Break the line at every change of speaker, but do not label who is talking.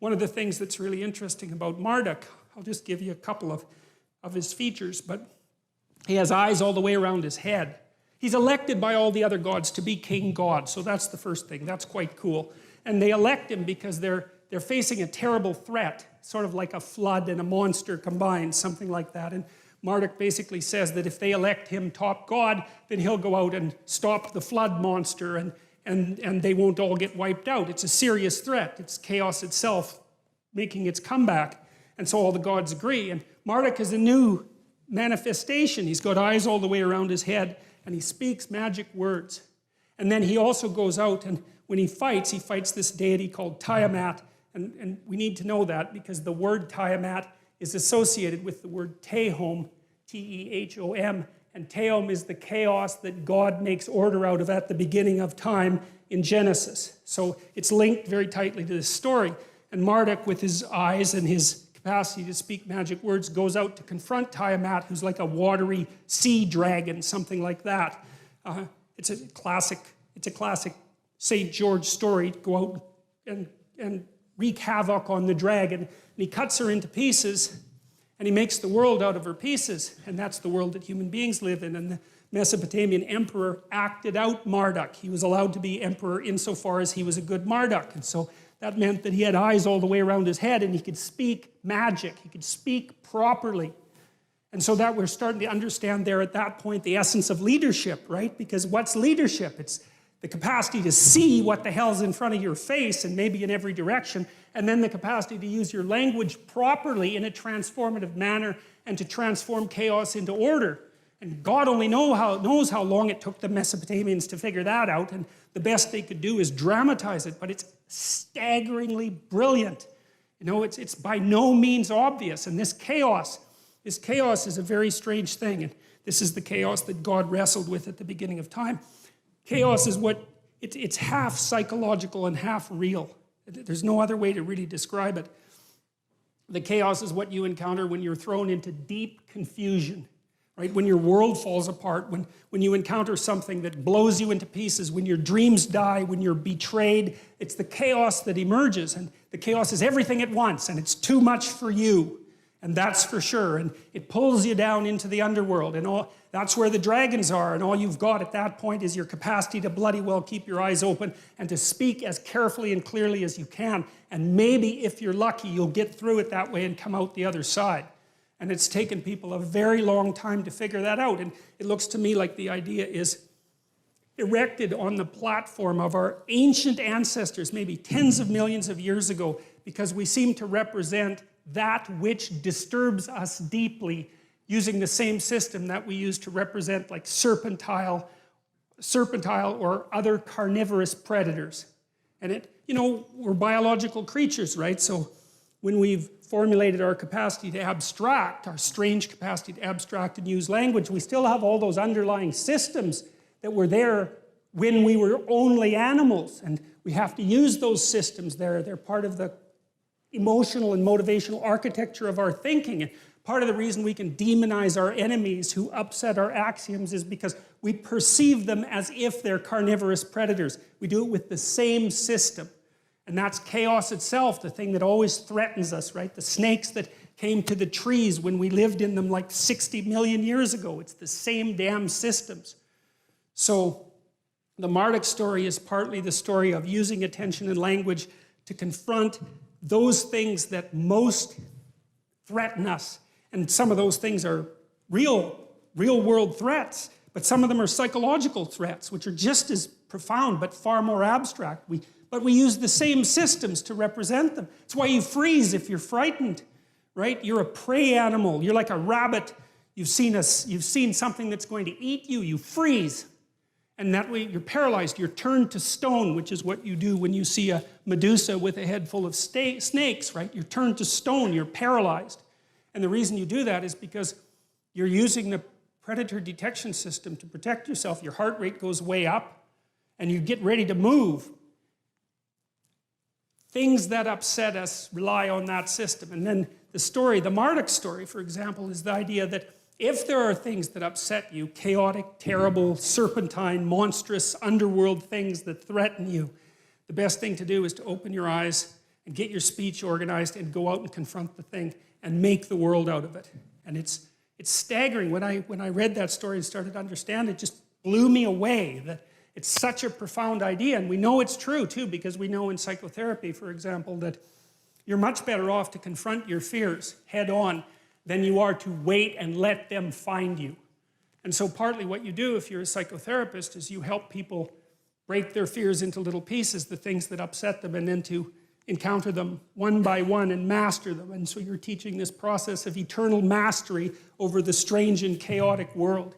one of the things that's really interesting about Marduk, I'll just give you a couple of his features, but he has eyes all the way around his head. He's elected by all the other gods to be king god, so that's the first thing. That's quite cool. And they elect him because they're facing a terrible threat, sort of like a flood and a monster combined, something like that. And Marduk basically says that if they elect him top god, then he'll go out and stop the flood monster and they won't all get wiped out. It's a serious threat. It's chaos itself making its comeback. And so all the gods agree. And Marduk is a new manifestation. He's got eyes all the way around his head and he speaks magic words. And then he also goes out and when he fights this deity called Tiamat. And we need to know that because the word Tiamat is associated with the word Tehom, T-E-H-O-M, and Tehom is the chaos that God makes order out of at the beginning of time in Genesis. So it's linked very tightly to this story. And Marduk, with his eyes and his capacity to speak magic words, goes out to confront Tiamat, who's like a watery sea dragon, something like that. It's a classic St. George story, to go out and wreak havoc on the dragon. And he cuts her into pieces, and he makes the world out of her pieces. And that's the world that human beings live in. And the Mesopotamian emperor acted out Marduk. He was allowed to be emperor insofar as he was a good Marduk. And so that meant that he had eyes all the way around his head, and he could speak magic. He could speak properly. And so that we're starting to understand there at that point the essence of leadership, right? Because what's leadership? It's the capacity to see what the hell's in front of your face and maybe in every direction, and then the capacity to use your language properly in a transformative manner and to transform chaos into order. And God only knows how long it took the Mesopotamians to figure that out, and the best they could do is dramatize it, but it's staggeringly brilliant. You know, it's by no means obvious, and this chaos is a very strange thing, and this is the chaos that God wrestled with at the beginning of time. Chaos is it's half psychological and half real. There's no other way to really describe it. The chaos is what you encounter when you're thrown into deep confusion, right? When your world falls apart, when you encounter something that blows you into pieces, when your dreams die, when you're betrayed. It's the chaos that emerges, and the chaos is everything at once, and it's too much for you. And that's for sure. And it pulls you down into the underworld. And that's where the dragons are. And all you've got at that point is your capacity to bloody well keep your eyes open and to speak as carefully and clearly as you can. And maybe if you're lucky, you'll get through it that way and come out the other side. And it's taken people a very long time to figure that out. And it looks to me like the idea is erected on the platform of our ancient ancestors, maybe tens of millions of years ago, because we seem to represent that which disturbs us deeply using the same system that we use to represent like serpentile or other carnivorous predators. And we're biological creatures, right? So when we've formulated our capacity to abstract, our strange capacity to abstract and use language, we still have all those underlying systems that were there when we were only animals. And we have to use those systems there. They're part of the emotional and motivational architecture of our thinking. And part of the reason we can demonize our enemies who upset our axioms is because we perceive them as if they're carnivorous predators. We do it with the same system. And that's chaos itself, the thing that always threatens us, right? The snakes that came to the trees when we lived in them like 60 million years ago. It's the same damn systems. So the Marduk story is partly the story of using attention and language to confront those things that most threaten us. And some of those things are real world threats, but some of them are psychological threats, which are just as profound, but far more abstract. But we use the same systems to represent them. It's why you freeze if you're frightened, right? You're a prey animal. You're like a rabbit. You've seen something that's going to eat you, you freeze. And that way you're paralyzed, you're turned to stone, which is what you do when you see a Medusa with a head full of snakes, right? You're turned to stone, you're paralyzed. And the reason you do that is because you're using the predator detection system to protect yourself. Your heart rate goes way up, and you get ready to move. Things that upset us rely on that system. And then the Marduk story, for example, is the idea that if there are things that upset you, chaotic, terrible, serpentine, monstrous, underworld things that threaten you, the best thing to do is to open your eyes and get your speech organized and go out and confront the thing and make the world out of it. And it's staggering. When I read that story and started to understand it, just blew me away that it's such a profound idea. And we know it's true too, because we know in psychotherapy, for example, that you're much better off to confront your fears head on than you are to wait and let them find you. And so partly what you do if you're a psychotherapist is you help people break their fears into little pieces, the things that upset them, and then to encounter them one by one and master them. And so you're teaching this process of eternal mastery over the strange and chaotic world.